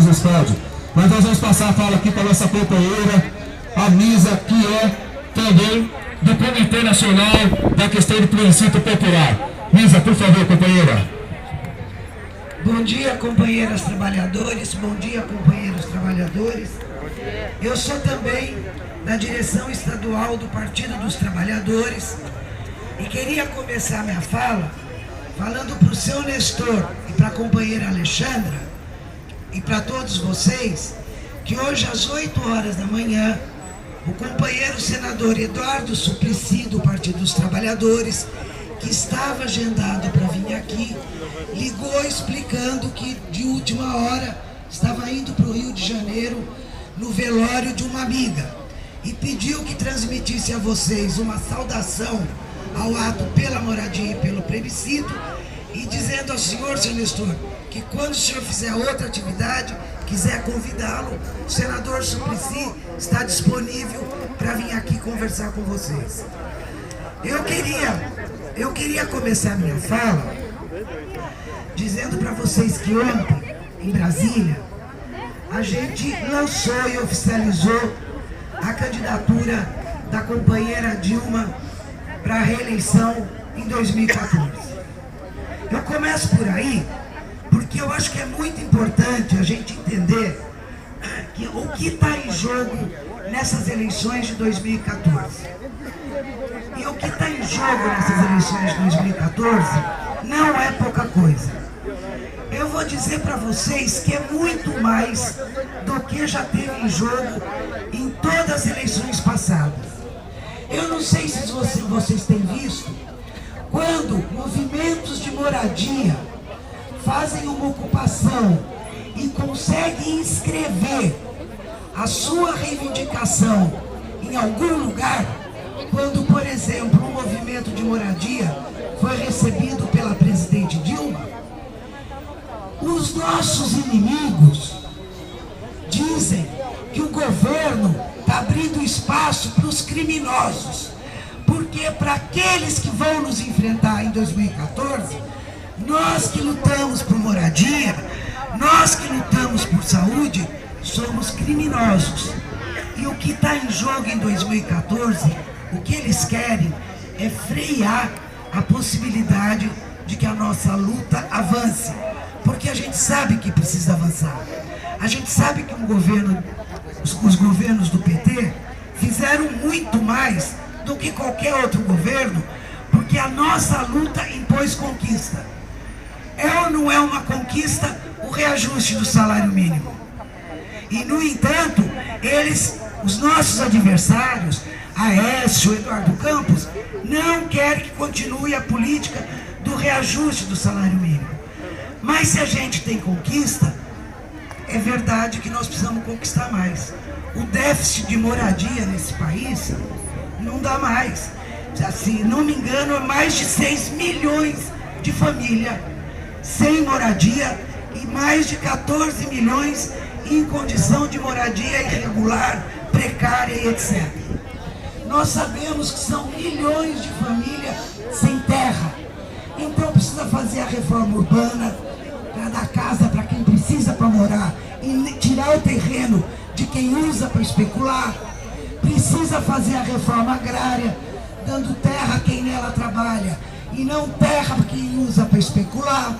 no estádio. Mas nós vamos passar a fala aqui para a nossa companheira, a Misa, que é também do Comitê Nacional da questão do plebiscito popular. Misa, por favor, companheira. Bom dia, companheiras trabalhadores, bom dia, companheiros trabalhadores. Eu sou também da direção estadual do Partido dos Trabalhadores e queria começar minha fala falando para o seu Nestor e para a companheira Alexandra e para todos vocês que hoje às 8 horas da manhã o companheiro senador Eduardo Suplicy do Partido dos Trabalhadores, que estava agendado para vir aqui, ligou explicando que de última hora estava indo para o Rio de Janeiro no velório de uma amiga e pediu que transmitisse a vocês uma saudação ao ato pela moradia e pelo plebiscito e dizendo ao senhor, seu Nestor, que quando o senhor fizer outra atividade, quiser convidá-lo, o senador Suplicy está disponível para vir aqui conversar com vocês. Eu queria começar minha fala dizendo para vocês que ontem, em Brasília, a gente lançou e oficializou a candidatura da companheira Dilma para a reeleição em 2014. Eu começo por aí, porque eu acho que é muito importante a gente entender que o que está em jogo nessas eleições de 2014. E o que está em jogo nessas eleições de 2014 não é pouca coisa. Eu vou dizer para vocês que é muito mais do que já teve em jogo em todas as eleições passadas. Eu não sei se vocês têm visto, quando movimentos de moradia fazem uma ocupação e conseguem inscrever a sua reivindicação em algum lugar, quando, por exemplo, um movimento de moradia foi recebido pela presidente Dilma, os nossos inimigos dizem que o governo está abrindo espaço para os criminosos, porque para aqueles que vão nos enfrentar em 2014, nós que lutamos por moradia, nós que lutamos por saúde, somos criminosos. E o que está em jogo em 2014, o que eles querem é frear a possibilidade de que a nossa luta avance, porque a gente sabe que precisa avançar. A gente sabe que os governos do PT fizeram muito mais do que qualquer outro governo, porque a nossa luta impôs conquista. É ou não é uma conquista o reajuste do salário mínimo? E, no entanto, os nossos adversários, Aécio, Eduardo Campos, não querem que continue a política do reajuste do salário mínimo. Mas se a gente tem conquista, é verdade que nós precisamos conquistar mais. O déficit de moradia nesse país não dá mais. Se não me engano, é mais de 6 milhões de famílias sem moradia e mais de 14 milhões em condição de moradia irregular, precária e etc. Nós sabemos que são milhões de famílias sem terra. Então precisa fazer a reforma urbana para dar casa para quem precisa para morar e tirar o terreno de quem usa para especular. Precisa fazer a reforma agrária, dando terra a quem nela trabalha e não terra para quem usa para especular.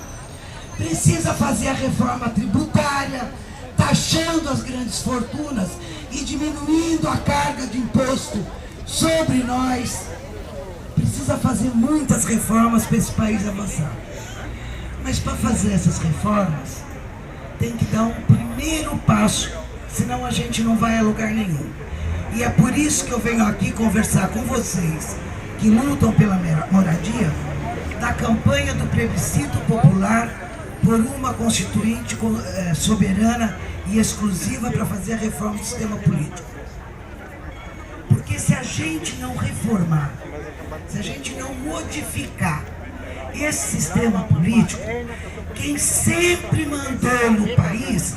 Precisa fazer a reforma tributária, taxando as grandes fortunas e diminuindo a carga de imposto sobre nós. Precisa fazer muitas reformas para esse país avançar. Mas para fazer essas reformas, tem que dar um primeiro passo, senão a gente não vai a lugar nenhum. E é por isso que eu venho aqui conversar com vocês, que lutam pela moradia, da campanha do plebiscito popular por uma constituinte soberana e exclusiva para fazer a reforma do sistema político. Porque se a gente não reformar, se a gente não modificar esse sistema político, quem sempre mandou no país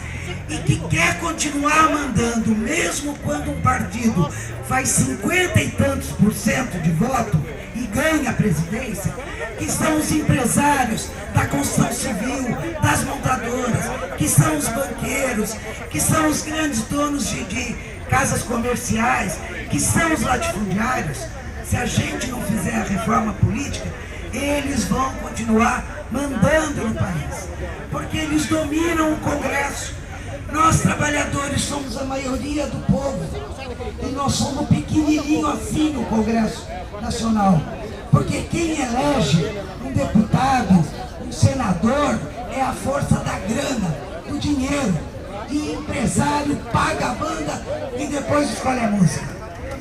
e que quer continuar mandando, mesmo quando um partido faz 50 e tantos % de voto e ganha a presidência, que são os empresários da construção civil, das montadoras, que são os banqueiros, que são os grandes donos de casas comerciais, que são os latifundiários. Se a gente não fizer a reforma política, eles vão continuar mandando no país, porque eles dominam o Congresso. Nós, trabalhadores, somos a maioria do povo, e nós somos pequenininho assim no Congresso Nacional, porque quem elege um deputado, um senador, é a força da grana, do dinheiro, e empresário paga a banda e depois escolhe a música.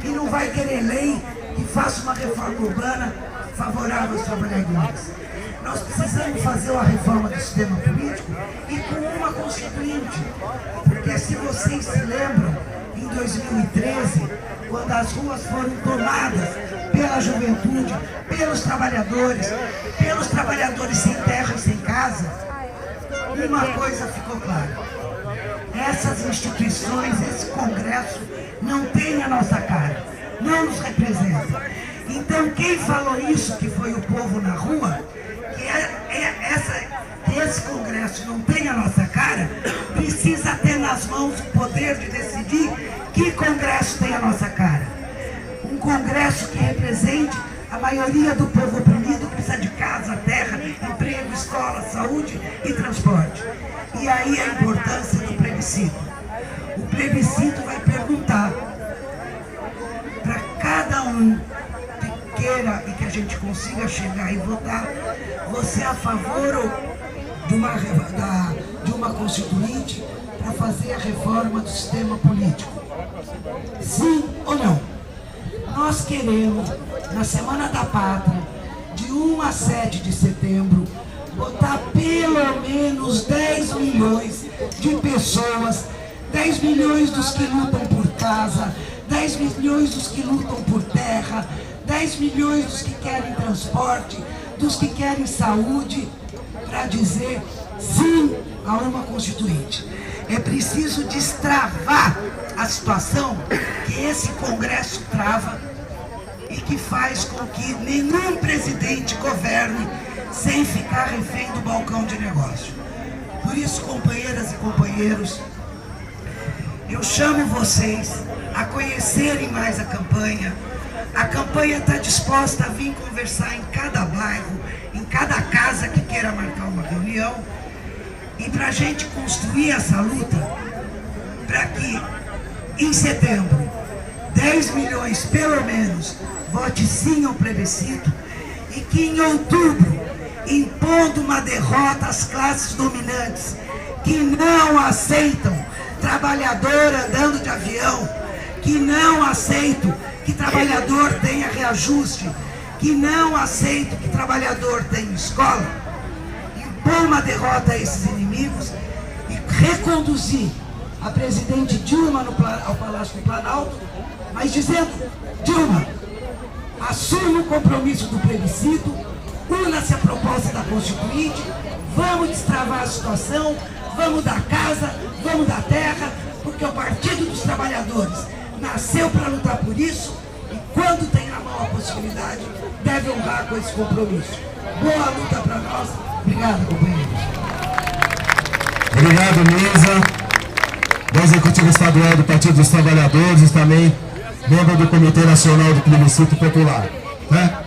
E não vai querer lei que faça uma reforma urbana favorável aos trabalhadores. Nós precisamos fazer uma reforma do sistema político e com uma constituinte, porque se vocês se lembram, em 2013, quando as ruas foram tomadas pela juventude, pelos trabalhadores sem terra e sem casa, uma coisa ficou clara: essas instituições, esse Congresso não tem a nossa cara, não nos representa. Então quem falou isso, que foi o povo na rua, que esse Congresso não tem a nossa cara, precisa ter nas mãos o poder de decidir que Congresso tem a nossa cara. Um Congresso que represente a maioria do povo oprimido, que precisa de casa, terra, emprego, escola, saúde e transporte. E aí a importância do plebiscito. O plebiscito vai perguntar para cada um que queira e que a gente consiga chegar e votar: você é a favor de uma constituinte para fazer a reforma do sistema político? Sim ou não? Nós queremos, na Semana da Pátria, de 1 a 7 de setembro, botar pelo menos 10 milhões de pessoas, 10 milhões dos que lutam por casa, 10 milhões dos que lutam por terra, 10 milhões dos que querem transporte, dos que querem saúde, para dizer sim a uma constituinte. É preciso destravar a situação que esse Congresso trava e que faz com que nenhum presidente governe sem ficar refém do balcão de negócio. Por isso, companheiras e companheiros, eu chamo vocês a conhecerem mais a campanha. A campanha está disposta a vir conversar em cada bairro, em cada casa que queira marcar uma reunião, e para a gente construir essa luta, para que em setembro 10 milhões pelo menos vote sim ao plebiscito, e que em outubro, impondo uma derrota às classes dominantes que não aceitam trabalhador andando de avião, que não aceitam que trabalhador tenha reajuste, que não aceitam que trabalhador tenha escola, impor uma derrota a esses inimigos e reconduzir a presidente Dilma ao Palácio do Planalto, mas dizendo: Dilma, assuma o compromisso do plebiscito, una-se à proposta da Constituinte, vamos destravar a situação, vamos dar casa, vamos dar terra, porque o Partido dos Trabalhadores nasceu para lutar por isso, e quando tem na mão a possibilidade, deve honrar com esse compromisso. Boa luta para nós. Obrigado, companheiros. Obrigado, Misa, do Executivo Estadual do Partido dos Trabalhadores, e também membro do Comitê Nacional do Plebiscito Popular, né?